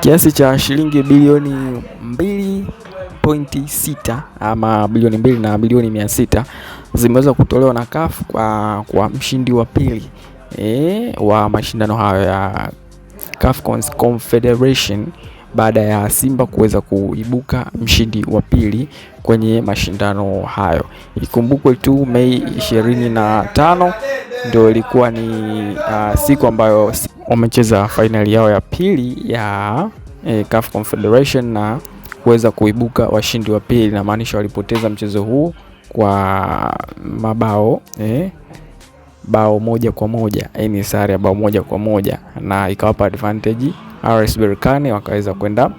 Kiasi cha shilingi bilioni 2.6 ama bilioni 2 na bilioni 600 zimeweza kutolewa na CAF kwa mshindi wa pili wa mashindano hayo ya CAF Confederation, baada ya Simba kuweza kuibuka mshindi wa pili kwenye mashindano hayo. Ikumbukwe tu Mei 25 ndio ilikuwa ni siku ambayo wamecheza finali yao ya pili ya CAF Confederation na kuweza kuibuka washindi wa pili, na maanisha walipoteza mchezo huu kwa bao 1-1, ni sare ya bao 1-1, na ikawapa advantage RS Berkane, wakaweza kwenda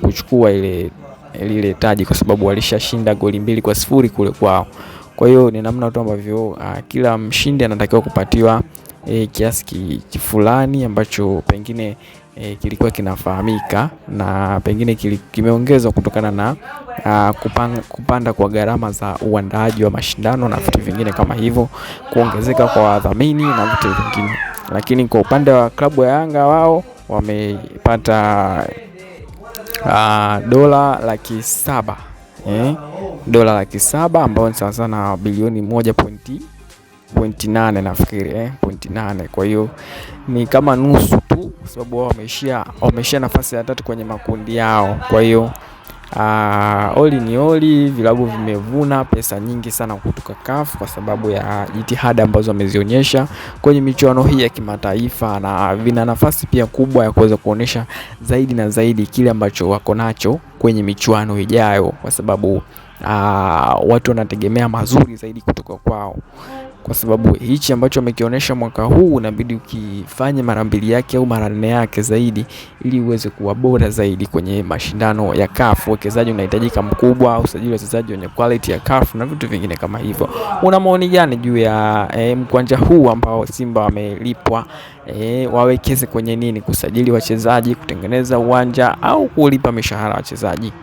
kuchukua ile taji kwa sababu walishashinda goli 2-0 kule kwao. Kwa hiyo ni namna tu ambavyo kila mshindi anatakiwa kupatiwa kiasi fulani ambacho pengine kilikuwa kinafahamika na pengine kimeongezwa kutokana na kupanda kwa gharama za uandaaji wa mashindano na vitu vingine kama hivyo, kuongezeka kwa wadhamini na vitu vingine. Lakini kwa upande wa klabu ya Yanga, wao wamepata dola 700,000 dola 700,000 ambao ni sawa sana bilioni 1.8 nafikiri 0.8. Kwa hiyo ni kama nusu tu, kwa sababu wao wameshia nafasi ya 3 kwenye makundi yao. Kwa hiyo oli vilabu vimevuna pesa nyingi sana kutoka CAF kwa sababu ya jitihada ambazo wamezionyesha kwenye michuano hii ya kimataifa, na vina nafasi pia kubwa ya kuweza kuonesha zaidi na zaidi kile ambacho wako nacho kwenye michuano ijayo, kwa sababu watu wanategemea mazuri zaidi kutoka kwao, kwa sababu hichi ambacho wamekionyesha mwaka huu inabidi ukifanye mara 2 yake au mara 4 yake zaidi, ili uweze kuwa bora zaidi kwenye mashindano ya CAF. Uwekezaji unahitajika mkubwa, usajili wa wachezaji wenye quality ya CAF na vitu vingine kama hivyo. Una maoni gani juu ya mkwanja huu ambao Simba wamelipwa? Wawekeze kwenye nini? Kusajili wachezaji, kutengeneza uwanja, au kulipa mishahara wachezaji?